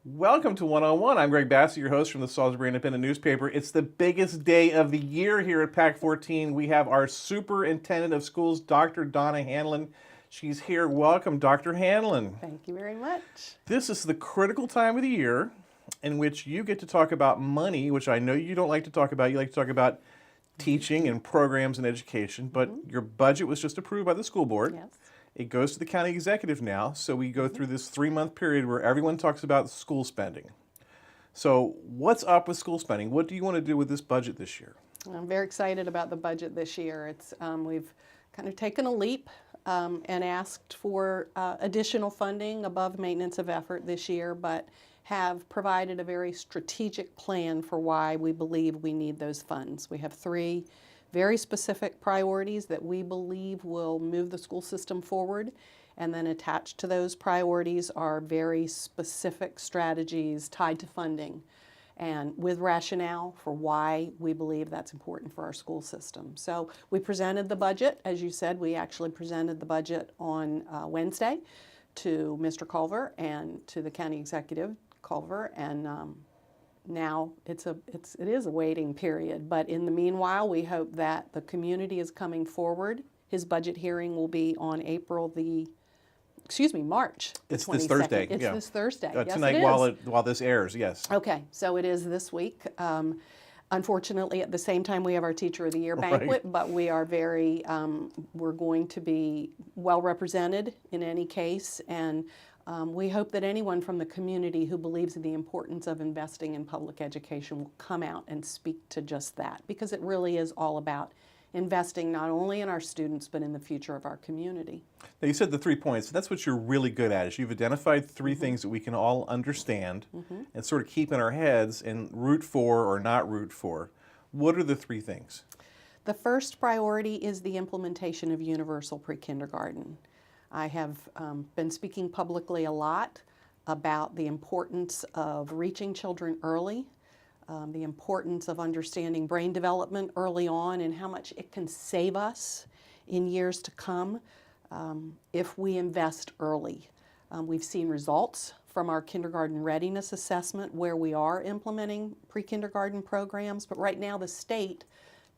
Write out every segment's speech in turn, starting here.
Welcome to One-on-One. I'm Greg Bassett, your host from the Salisbury Independent newspaper. It's the biggest day of the year here at PAC 14. We have our Superintendent of Schools, Dr. Donna Hanlin. She's here. Welcome, Dr. Hanlin. Thank you very much. This is the critical time of the year in which you get to talk about money, which I know you don't like to talk about. You like to talk about teaching and programs and education, but your budget was just approved by the school board. Yes. It goes to the county executive now, so we go through this 3-month period where everyone talks about school spending. So what's up with school spending? What do you want to do with this budget this year? I'm very excited about the budget this year. It's we've kind of taken a leap and asked for additional funding above maintenance of effort this year, but have provided a very strategic plan for why we believe we need those funds. We have 3 very specific priorities that we believe will move the school system forward, and then attached to those priorities are very specific strategies tied to funding and with rationale for why we believe that's important for our school system. So we presented the budget. As you said, we actually presented the budget on Wednesday to Mr. Culver and to the county executive, Culver, and now it is a waiting period, but in the meanwhile, we hope that the community is coming forward. His budget hearing will be on March. It's this Thursday. It's this Thursday. Yes, tonight, it is. while this airs, yes. Okay, so it is this week. Unfortunately, at the same time, we have our Teacher of the Year banquet, but we are we're going to be well represented in any case, and we hope that anyone from the community who believes in the importance of investing in public education will come out and speak to just that, because it really is all about investing not only in our students but in the future of our community. Now you said the 3 points. That's what you're really good at, is you've identified 3 things that we can all understand and sort of keep in our heads and root for or not root for. What are the 3 things? The first priority is the implementation of universal pre-kindergarten. I have been speaking publicly a lot about the importance of reaching children early, the importance of understanding brain development early on, and how much it can save us in years to come if we invest early. We've seen results from our kindergarten readiness assessment where we are implementing pre-kindergarten programs, but right now the state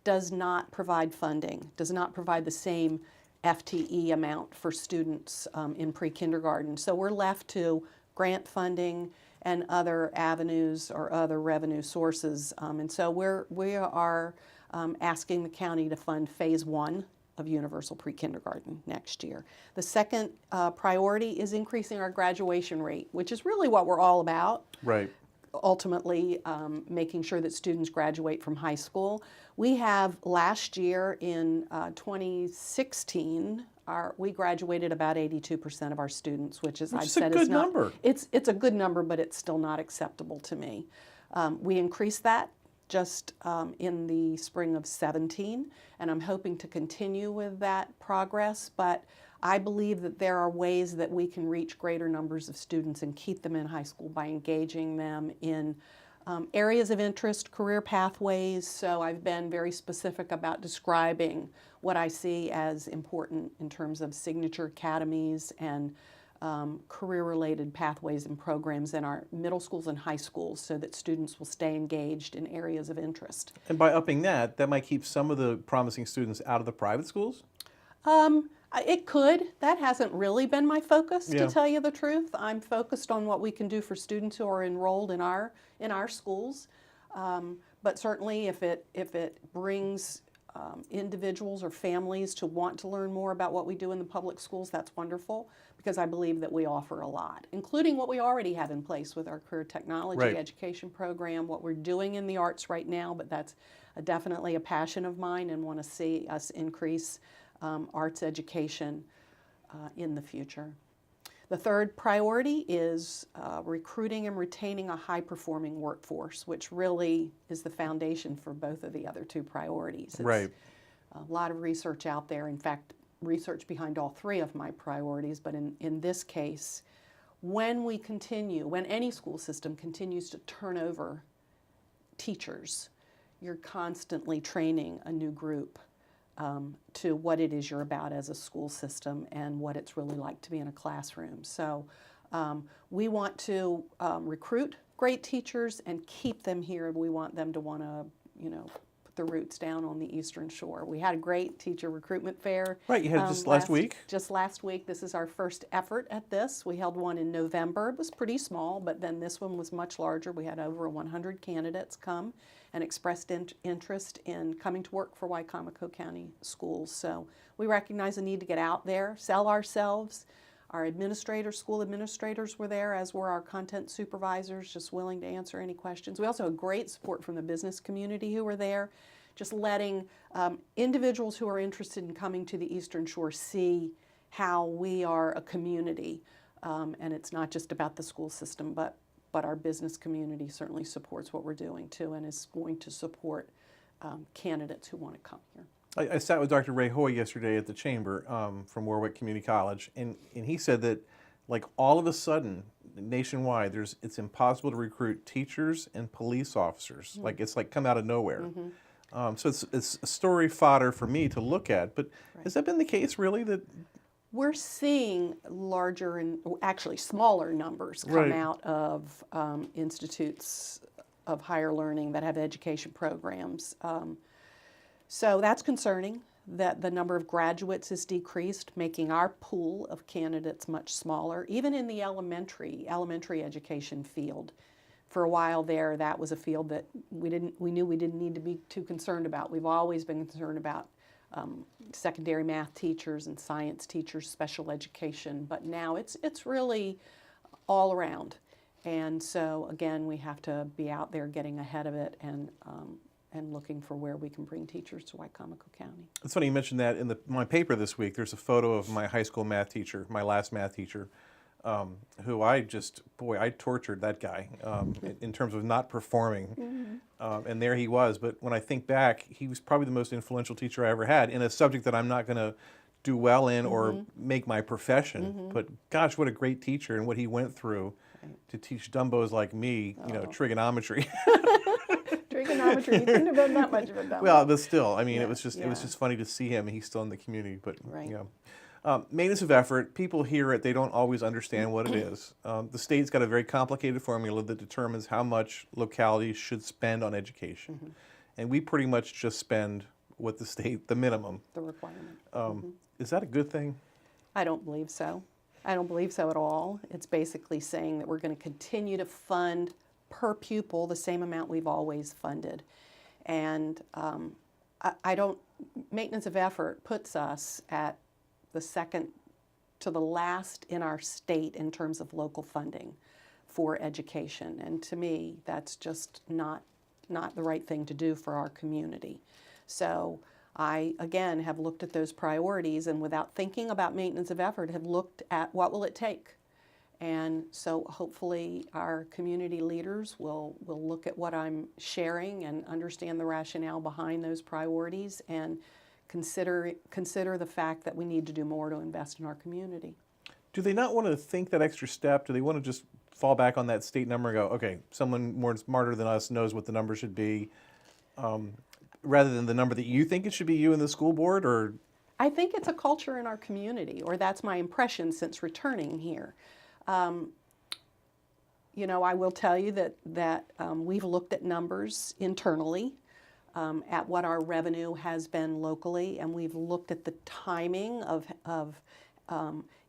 does not provide funding, does not provide the same FTE amount for students in pre-kindergarten. So we're left to grant funding and other avenues or other revenue sources. And so we are asking the county to fund phase 1 of universal pre-kindergarten next year. The second priority is increasing our graduation rate, which is really what we're all about. Right. Ultimately, making sure that students graduate from high school. We have last year in 2016, we graduated about 82% of our students, which is, I've said, is not. Number. It's a good number, but it's still not acceptable to me. We increased that just in the spring of 17, and I'm hoping to continue with that progress, but I believe that there are ways that we can reach greater numbers of students and keep them in high school by engaging them in areas of interest, career pathways. So I've been very specific about describing what I see as important in terms of signature academies and career-related pathways and programs in our middle schools and high schools so that students will stay engaged in areas of interest. And by upping that might keep some of the promising students out of the private schools? It could. That hasn't really been my focus, Yeah. to tell you the truth. I'm focused on what we can do for students who are enrolled in our schools. But certainly, if it brings individuals or families to want to learn more about what we do in the public schools, that's wonderful, because I believe that we offer a lot, including what we already have in place with our career technology education program, what we're doing in the arts right now, but that's definitely a passion of mine and want to see us increase arts education. in the future. The third priority is recruiting and retaining a high-performing workforce, which really is the foundation for both of the other two priorities. It's Right. a lot of research out there, in fact, research behind all three of my priorities, but in this case, when any school system continues to turn over teachers, you're constantly training a new group to what it is you're about as a school system and what it's really like to be in a classroom. So we want to recruit great teachers and keep them here. We want them to want to, put the roots down on the Eastern Shore. We had a great teacher recruitment fair. Right, you had it just last week? Just last week. This is our first effort at this. We held one in November. It was pretty small, but then this one was much larger. We had over 100 candidates come and expressed interest in coming to work for Wicomico County Schools. So we recognize the need to get out there, sell ourselves. Our school administrators were there, as were our content supervisors, just willing to answer any questions. We also had great support from the business community who were there, just letting individuals who are interested in coming to the Eastern Shore see how we are a community. And it's not just about the school system, but our business community certainly supports what we're doing too, and is going to support candidates who want to come here. I sat with Dr. Ray Hoy yesterday at the chamber from Warwick Community College, and he said that, like, all of a sudden, nationwide, it's impossible to recruit teachers and police officers. Mm-hmm. Like, it's like come out of nowhere. Mm-hmm. So it's a story fodder for me to look at. But right. Has that been the case, really? That we're seeing larger and actually smaller numbers come right. out of institutes of higher learning that have education programs. So that's concerning that the number of graduates is decreased, making our pool of candidates much smaller. Even in the elementary education field, for a while there, that was a field that we knew we didn't need to be too concerned about. We've always been concerned about secondary math teachers and science teachers, special education, but now it's really all around. And so again, we have to be out there getting ahead of it and looking for where we can bring teachers to Wicomico County. It's funny you mentioned that. In my paper this week, there's a photo of my high school math teacher, my last math teacher, who I tortured that guy in terms of not performing. Mm-hmm. And there he was. But when I think back, he was probably the most influential teacher I ever had in a subject that I'm not going to do well in or mm-hmm. make my profession. Mm-hmm. But gosh, what a great teacher, and what he went through to teach dumbos like me, trigonometry. Trigonometry, you couldn't have been that much of a dumbo. Well, but still, I mean, it was just funny to see him. He's still in the community, but right. Maintenance of effort. People hear it; they don't always understand what it is. The state's got a very complicated formula that determines how much localities should spend on education, mm-hmm. and we pretty much just spend what the minimum. The requirement. Mm-hmm. Is that a good thing? I don't believe so. I don't believe so at all. It's basically saying that we're going to continue to fund per pupil the same amount we've always funded. And maintenance of effort puts us at the second to the last in our state in terms of local funding for education. And to me, that's just not the right thing to do for our community. So I, again, have looked at those priorities, and without thinking about maintenance of effort, have looked at what will it take. And so hopefully our community leaders will look at what I'm sharing and understand the rationale behind those priorities and consider the fact that we need to do more to invest in our community. Do they not want to think that extra step? Do they want to just fall back on that state number and go, okay, someone more smarter than us knows what the number should be, rather than the number that you think it should be, you and the school board? Or I think it's a culture in our community, or that's my impression since returning here. I will tell you that we've looked at numbers internally, at what our revenue has been locally, and we've looked at the timing of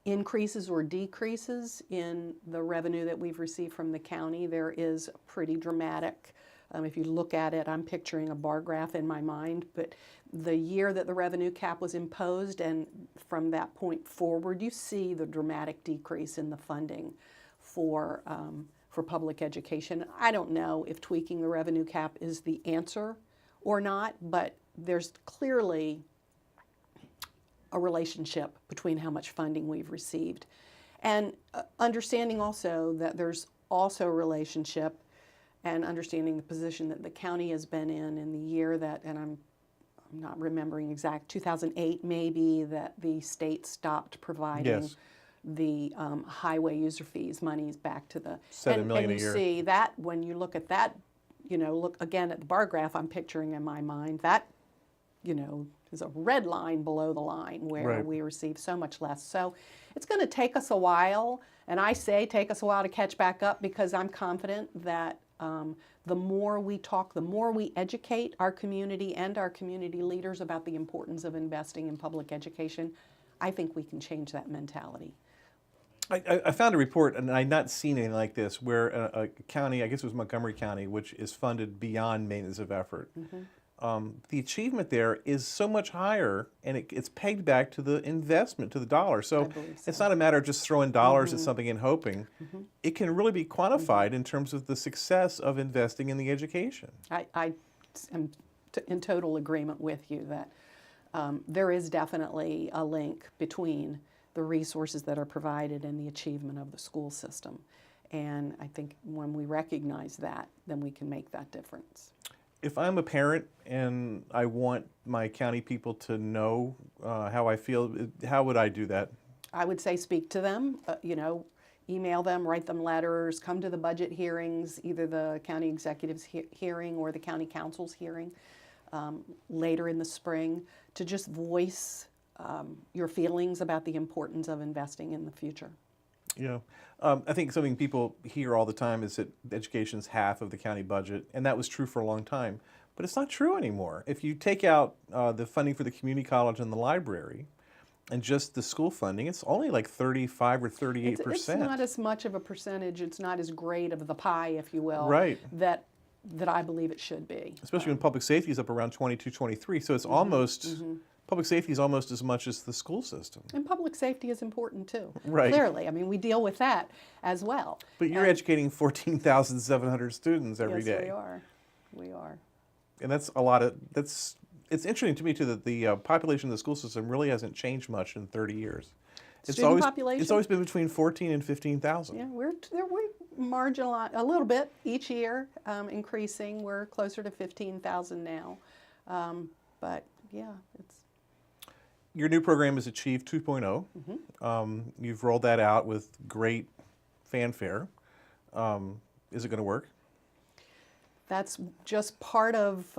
increases or decreases in the revenue that we've received from the county. There is pretty dramatic. If you look at it, I'm picturing a bar graph in my mind, but the year that the revenue cap was imposed, and from that point forward, you see the dramatic decrease in the funding for public education. I don't know if tweaking the revenue cap is the answer or not, but there's clearly a relationship between how much funding we've received. And understanding also that there's also a relationship and understanding the position that the county has been in the year that, and I'm not remembering exact, 2008 maybe, that the state stopped providing Yes. the highway user fees monies back to the $7 million and a you year. see that when you look at that, look again at the bar graph I'm picturing in my mind, that is a red line below the line where Right. we receive so much less. So it's going to take us a while, and I say take us a while to catch back up, because I'm confident that the more we talk, the more we educate our community and our community leaders about the importance of investing in public education, I think we can change that mentality. I found a report, and I'd not seen anything like this, where a county, I guess it was Montgomery County, which is funded beyond maintenance of effort. The achievement there is so much higher, and it's pegged back to the investment, to the dollar. So it's not a matter of just throwing dollars at something and hoping. It can really be quantified in terms of the success of investing in the education. I am in total agreement with you that there is definitely a link between the resources that are provided and the achievement of the school system. And I think when we recognize that, then we can make that difference. If I'm a parent and I want my county people to know how I feel, how would I do that? I would say speak to them, email them, write them letters, come to the budget hearings, either the county executive's hearing or the county council's hearing later in the spring, to just voice your feelings about the importance of investing in the future. Yeah, I think something people hear all the time is that education's half of the county budget, and that was true for a long time, but it's not true anymore. If you take out the funding for the community college and the library, and just the school funding, it's only like 35 or 38%. It's not as much of a percentage. It's not as great of the pie, if you will, right, that I believe it should be. Especially when public safety is up around 22, 23. So it's almost, public safety is almost as much as the school system. And public safety is important too. Right. Clearly, I mean, we deal with that as well. But you're educating 14,700 students every yes, day. we are. We are. And that's a lot of, it's interesting to me too that the population of the school system really hasn't changed much in 30 years. Student population? It's always been between 14 and 15,000. Yeah, we're marginalized a little bit each year, increasing. We're closer to 15,000 now. But yeah, it's. Your new program is Achieve 2.0. You've rolled that out with great fanfare. Is it going to work? That's just part of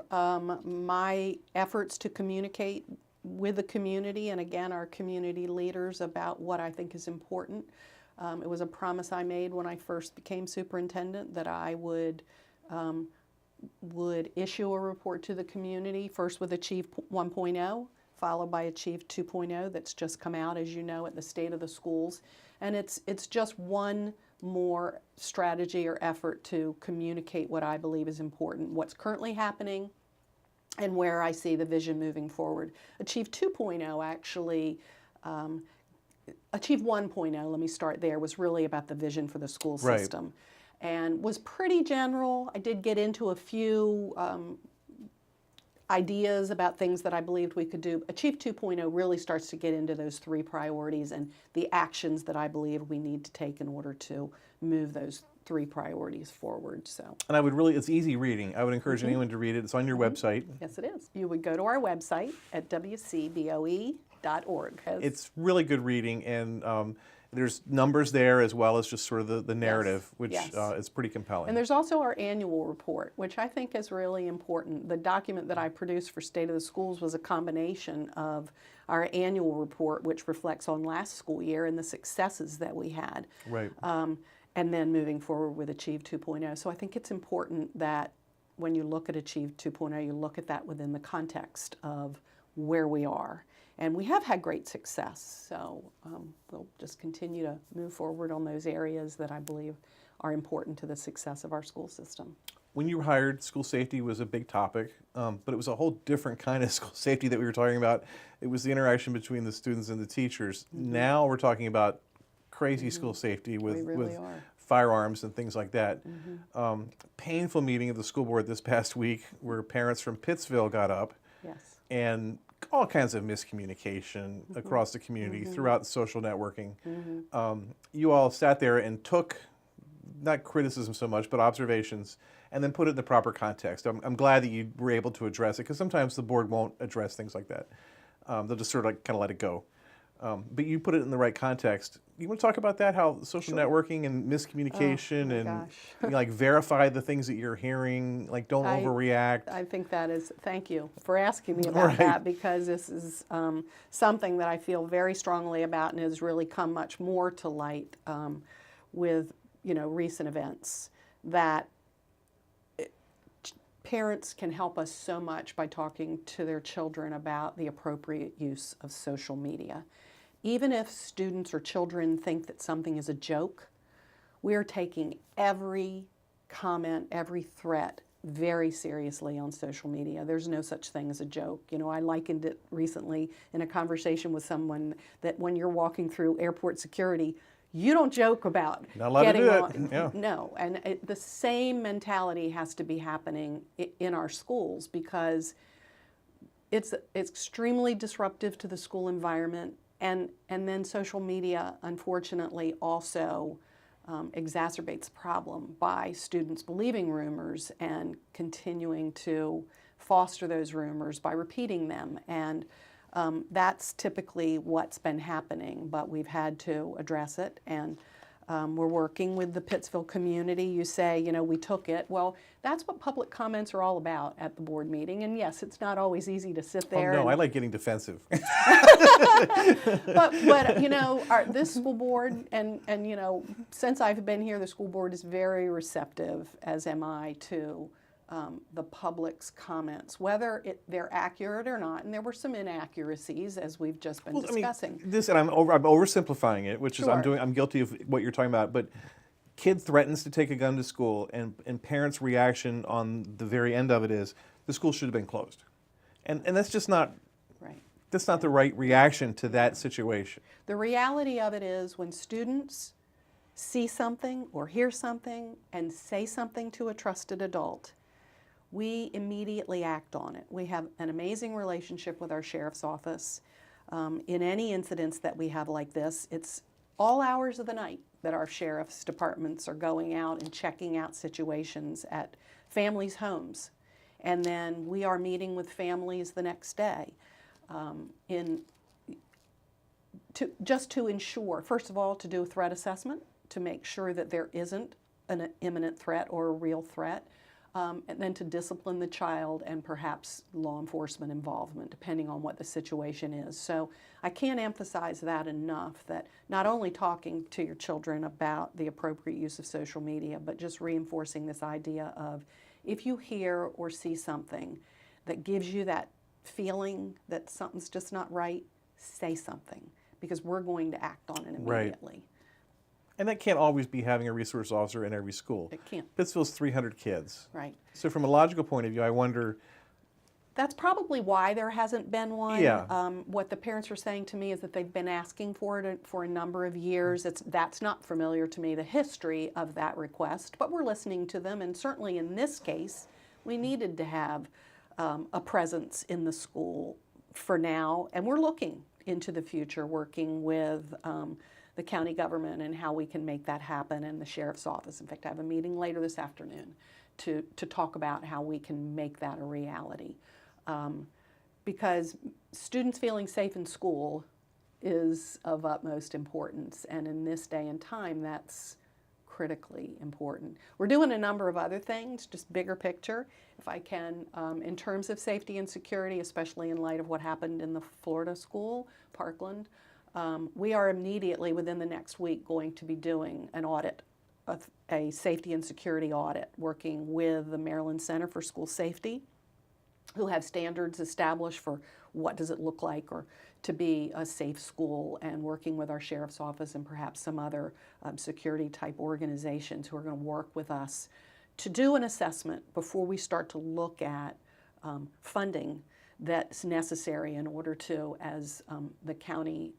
my efforts to communicate with the community and again our community leaders about what I think is important. It was a promise I made when I first became superintendent that I would issue a report to the community, first with Achieve 1.0, followed by Achieve 2.0 that's just come out, as you know, at the State of the Schools. And it's just one more strategy or effort to communicate what I believe is important, what's currently happening, and where I see the vision moving forward. Achieve 2.0 actually, Achieve 1.0, let me start there, was really about the vision for the school system. And was pretty general. I did get into a few ideas about things that I believed we could do. Achieve 2.0 really starts to get into those 3 priorities and the actions that I believe we need to take in order to move those 3 priorities forward. So. And I would really, it's easy reading. I would encourage anyone to read it. It's on your website. Yes, it is. You would go to our website at wcboe.org. It's really good reading, and there's numbers there as well as just sort of the narrative, which is pretty compelling. And there's also our annual report, which I think is really important. The document that I produced for State of the Schools was a combination of our annual report, which reflects on last school year and the successes that we had. Right. And then moving forward with Achieve 2.0. So I think it's important that when you look at Achieve 2.0, you look at that within the context of where we are. And we have had great success, so we'll just continue to move forward on those areas that I believe are important to the success of our school system. When you were hired, school safety was a big topic, but it was a whole different kind of school safety that we were talking about. It was the interaction between the students and the teachers. Now we're talking about crazy school safety with firearms and things like that. Painful meeting of the school board this past week where parents from Pittsville got up and all kinds of miscommunication across the community throughout social networking. You all sat there and took, not criticism so much, but observations, and then put it in the proper context. I'm glad that you were able to address it, because sometimes the board won't address things like that. They'll just sort of like kind of let it go. But you put it in the right context. You want to talk about that, how social networking and miscommunication and you know, like verify the things that you're hearing, like don't overreact. I think that is, thank you for asking me about that, because this is something that I feel very strongly about and has really come much more to light with, you know, recent events, that parents can help us so much by talking to their children about the appropriate use of social media. Even if students or children think that something is a joke, we're taking every comment, every threat very seriously on social media. There's no such thing as a joke. You know, I likened it recently in a conversation with someone that when you're walking through airport security, you don't joke about getting on. Yeah. No, and the same mentality has to be happening in our schools, because it's extremely disruptive to the school environment, and then social media, unfortunately, also exacerbates the problem by students believing rumors and continuing to foster those rumors by repeating them. And that's typically what's been happening, but we've had to address it, and we're working with the Pittsville community. You say, you know, we took it. Well, that's what public comments are all about at the board meeting, and yes, it's not always easy to sit there. Oh, no, I like getting defensive. But you know, this school board, and you know, since I've been here, the school board is very receptive, as am I, to the public's comments, whether they're accurate or not. And there were some inaccuracies, as we've just been discussing. I mean, this, and I'm oversimplifying it, which is I'm guilty of what you're talking about. But kid threatens to take a gun to school, and parents' reaction on the very end of it is the school should have been closed, and that's just not right. That's not the right reaction to that situation. The reality of it is, when students see something or hear something and say something to a trusted adult, we immediately act on it. We have an amazing relationship with our sheriff's office. In any incidents that we have like this, it's all hours of the night that our sheriff's departments are going out and checking out situations at families' homes. And then we are meeting with families the next day just to ensure, first of all, to do a threat assessment, to make sure that there isn't an imminent threat or a real threat, and then to discipline the child and perhaps law enforcement involvement, depending on what the situation is. So I can't emphasize that enough, that not only talking to your children about the appropriate use of social media, but just reinforcing this idea of, if you hear or see something that gives you that feeling that something's just not right, say something, because we're going to act on it immediately. Right. And that can't always be having a resource officer in every school. It can't. Pittsville's 300 kids. Right. So from a logical point of view, I wonder... That's probably why there hasn't been one. Yeah. What the parents are saying to me is that they've been asking for it for a number of years. That's not familiar to me, the history of that request, but we're listening to them, and certainly in this case, we needed to have a presence in the school for now, and we're looking into the future, working with the county government and how we can make that happen, and the sheriff's office. In fact, I have a meeting later this afternoon to talk about how we can make that a reality. Because students feeling safe in school is of utmost importance, and in this day and time, that's critically important. We're doing a number of other things, just bigger picture, if I can, in terms of safety and security, especially in light of what happened in the Florida school, Parkland. We are immediately, within the next week, going to be doing an audit, a safety and security audit, working with the Maryland Center for School Safety, who have standards established for what does it look like or to be a safe school, and working with our sheriff's office and perhaps some other security type organizations who are going to work with us to do an assessment before we start to look at funding that's necessary in order to, as the county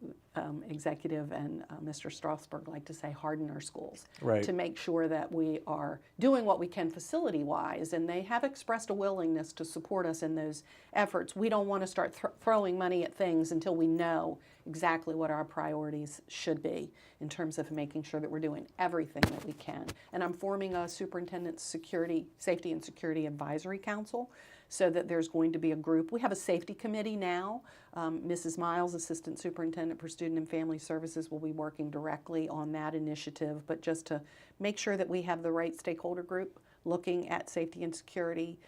executive and Mr. Strasburg like to say, harden our schools, Right. to make sure that we are doing what we can facility-wise, and they have expressed a willingness to support us in those efforts. We don't want to start throwing money at things until we know exactly what our priorities should be in terms of making sure that we're doing everything that we can. And I'm forming a superintendent safety and security advisory council, so that there's going to be a group. We have a safety committee now. Mrs. Miles, Assistant Superintendent for Student and Family Services, will be working directly on that initiative, but just to make sure that we have the right stakeholder group looking at safety and security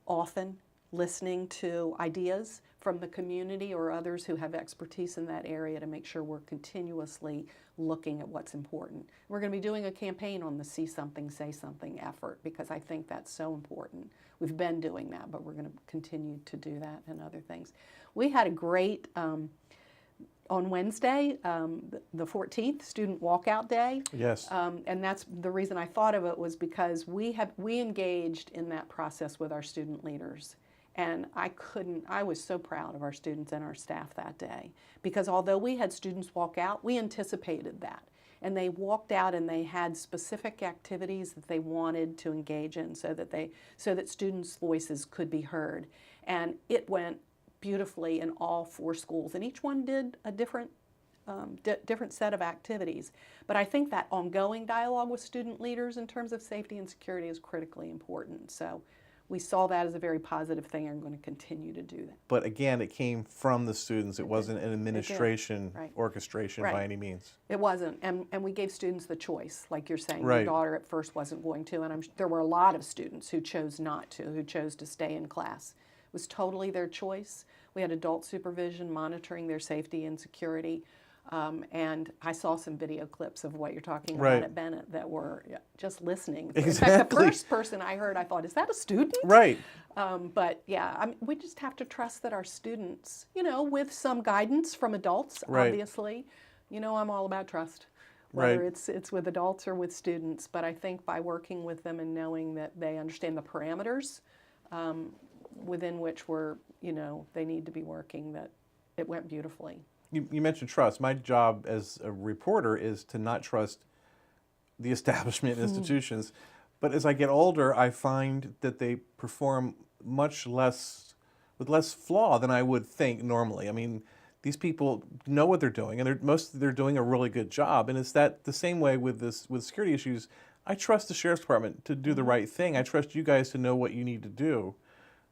often, listening to ideas from the community or others who have expertise in that area to make sure we're continuously looking at what's important. We're going to be doing a campaign on the See Something, Say Something effort, because I think that's so important. We've been doing that, but we're going to continue to do that and other things. We had a great, on Wednesday, the 14th, Student Walkout Day. Yes. And that's the reason I thought of it, was because we engaged in that process with our student leaders. And I was so proud of our students and our staff that day, because although we had students walk out, we anticipated that. And they walked out and they had specific activities that they wanted to engage in so that students' voices could be heard. And it went beautifully in all 4 schools, and each one did a different set of activities. But I think that ongoing dialogue with student leaders in terms of safety and security is critically important. So we saw that as a very positive thing and are going to continue to do that. But again, it came from the students. It wasn't an administration orchestration by any means. It wasn't, and we gave students the choice, like you're saying. Right. Your daughter at first wasn't going to, and there were a lot of students who chose not to, who chose to stay in class. It was totally their choice. We had adult supervision monitoring their safety and security. And I saw some video clips of what you're talking about at Bennett that were just listening. Exactly. In fact, the first person I heard, I thought, is that a student? Right. But yeah, we just have to trust that our students, with some guidance from adults, obviously. I'm all about trust, whether it's with adults or with students. But I think by working with them and knowing that they understand the parameters within which they need to be working, that it went beautifully. You mentioned trust. My job as a reporter is to not trust the establishment institutions. But as I get older, I find that they perform with less flaw than I would think normally. I mean, these people know what they're doing, and they're doing a really good job. And it's that the same way with security issues. I trust the sheriff's department to do the right thing. I trust you guys to know what you need to do.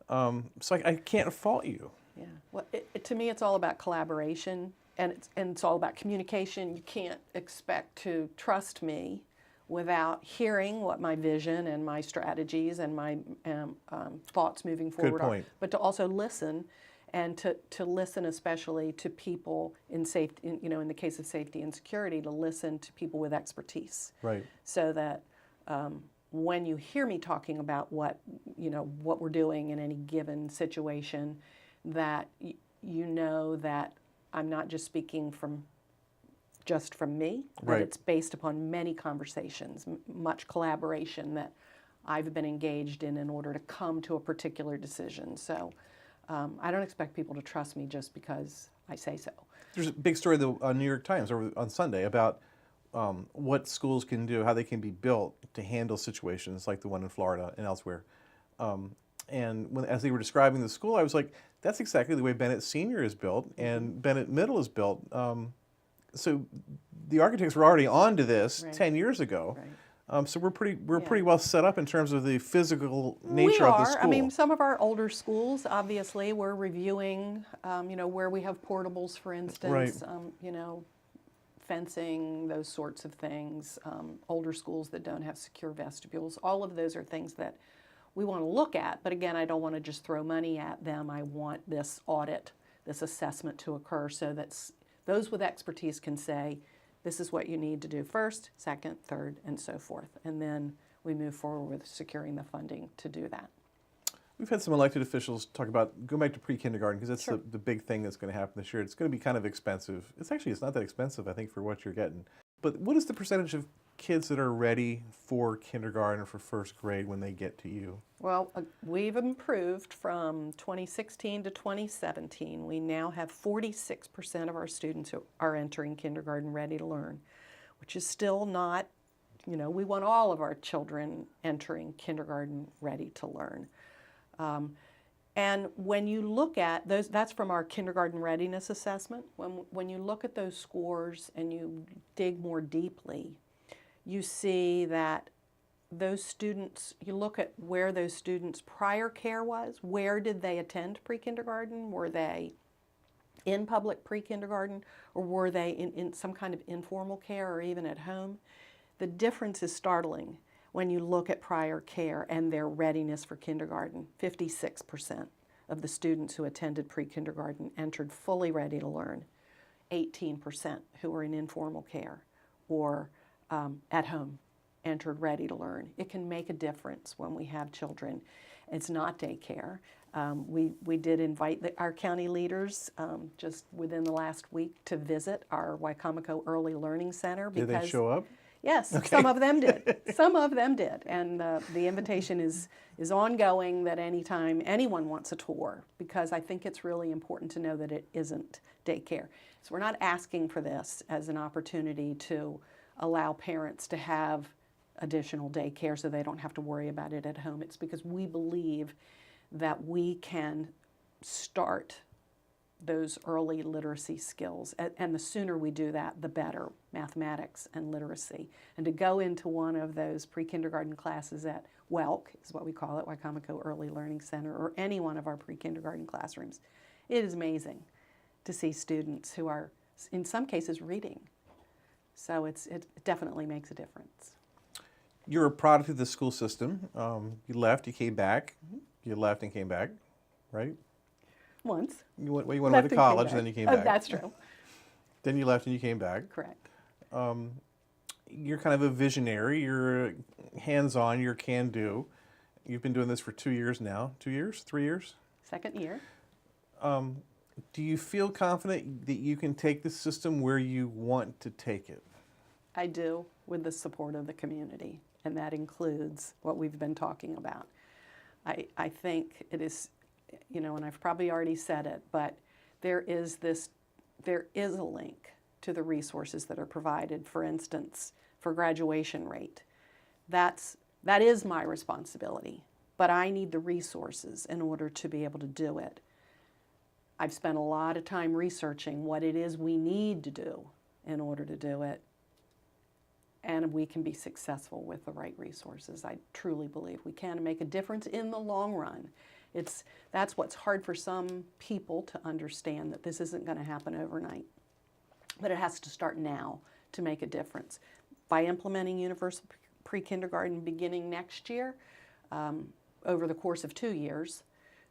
So I can't fault you. Yeah. Well, to me, it's all about collaboration, and it's all about communication. You can't expect to trust me without hearing what my vision and my strategies and my thoughts moving forward are. But to also listen, and to listen especially to people in safety, in the case of safety and security, to listen to people with expertise. Right. So that when you hear me talking about what we're doing in any given situation, that you know that I'm not just speaking just from me, that it's based upon many conversations, much collaboration that I've been engaged in order to come to a particular decision. So I don't expect people to trust me just because I say so. There's a big story in the New York Times on Sunday about what schools can do, how they can be built to handle situations like the one in Florida and elsewhere. And as they were describing the school, I was like, that's exactly the way Bennett Senior is built and Bennett Middle is built. So the architects were already onto this 10 years ago. Right. So we're pretty well set up in terms of the physical nature of the school. I mean, some of our older schools, obviously, we're reviewing, where we have portables, for instance, fencing, those sorts of things. Older schools that don't have secure vestibules. All of those are things that we want to look at, but again, I don't want to just throw money at them. I want this audit, this assessment to occur so that those with expertise can say, this is what you need to do first, second, third, and so forth. And then we move forward with securing the funding to do that. We've had some elected officials talk about going back to pre-kindergarten because that's the big thing that's going to happen this year. It's going to be kind of expensive. It's not that expensive, I think, for what you're getting. But what is the percentage of kids that are ready for kindergarten or for first grade when they get to you? Well, we've improved from 2016 to 2017. We now have 46% of our students who are entering kindergarten ready to learn, which is still not, we want all of our children entering kindergarten ready to learn. And when you look at those, that's from our kindergarten readiness assessment. When you look at those scores and you dig more deeply, you see that those students, you look at where those students' prior care was. Where did they attend pre-kindergarten? Were they in public pre-kindergarten, or were they in some kind of informal care or even at home? The difference is startling when you look at prior care and their readiness for kindergarten. 56% of the students who attended pre-kindergarten entered fully ready to learn. 18% who were in informal care or at home entered ready to learn. It can make a difference when we have children. It's not daycare. We did invite our county leaders just within the last week to visit our Wicomico Early Learning Center. Did they show up? Yes, Okay. some of them did. Some of them did. And the invitation is ongoing that anytime anyone wants a tour, because I think it's really important to know that it isn't daycare. So we're not asking for this as an opportunity to allow parents to have additional daycare so they don't have to worry about it at home. It's because we believe that we can start those early literacy skills. And the sooner we do that, the better, mathematics and literacy. And to go into one of those pre-kindergarten classes at WELC, is what we call it, Wicomico Early Learning Center, or any one of our pre-kindergarten classrooms, it is amazing to see students who are, in some cases, reading. So it definitely makes a difference. You're a product of the school system. You left, you came back. You left and came back, right? Once. You went away to college, and then you came back. That's true. Then you left and you came back. Correct. You're kind of a visionary. You're hands-on. You're can-do. You've been doing this for 2 years now. 2 years? 3 years? Second year. Do you feel confident that you can take the system where you want to take it? I do, with the support of the community, and that includes what we've been talking about. I think it is, and I've probably already said it, but there is a link to the resources that are provided. For instance, for graduation rate, that is my responsibility, but I need the resources in order to be able to do it. I've spent a lot of time researching what it is we need to do in order to do it, and we can be successful with the right resources. I truly believe we can make a difference in the long run. That's what's hard for some people to understand, that this isn't going to happen overnight. But it has to start now to make a difference. By implementing universal pre-kindergarten beginning next year, over the course of 2 years,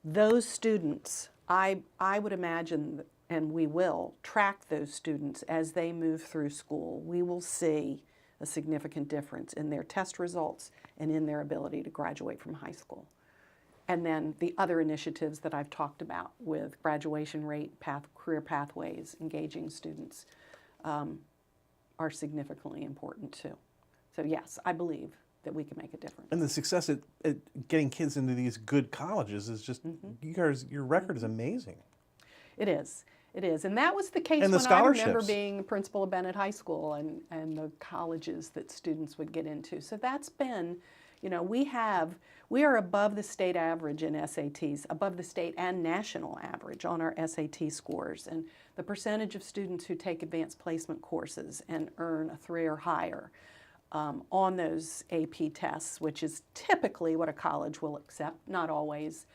those students, I would imagine, and we will, track those students as they move through school. We will see a significant difference in their test results and in their ability to graduate from high school. And then the other initiatives that I've talked about with graduation rate, career pathways, engaging students are sigsignificantly important too. So yes, I believe that we can make a difference. And the success at getting kids into these good colleges is just, you guys, your record is amazing. It is. It is. And that was the case And the when I remember scholarships. being the principal of Bennett High School and the colleges that students would get into. So that's been, we are above the state average in SATs, above the state and national average on our SAT scores. And the percentage of students who take advanced placement courses and earn a 3 or higher on those AP tests, which is typically what a college will accept, not always,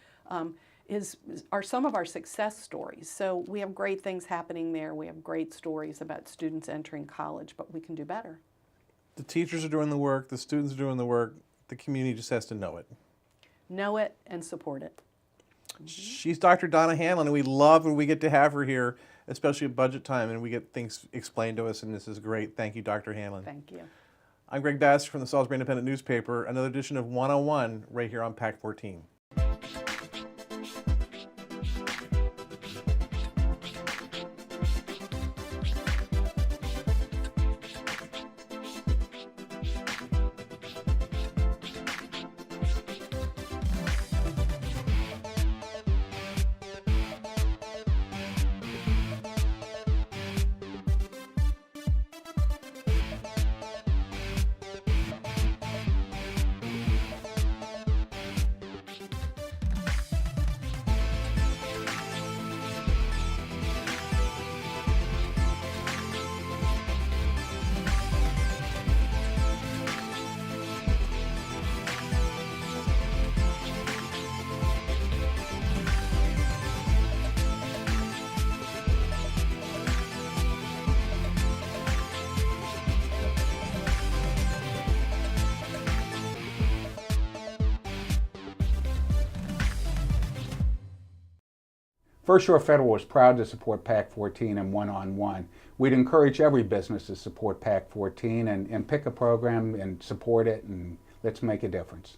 are some of our success stories. So we have great things happening there. We have great stories about students entering college, but we can do better. The teachers are doing the work, the students are doing the work, the community just has to know it. Know it and support it. She's Dr. Donna Hanlin, and we love when we get to have her here, especially at budget time, and we get things explained to us, and this is great. Thank you, Dr. Hanlin. Thank you. I'm Greg Bass from the Salisbury Independent Newspaper, another edition of 101 right here on PAC 14. First Shore Federal is proud to support PAC 14 and one-on-one. We'd encourage every business to support PAC 14 and pick a program and support it, and let's make a difference.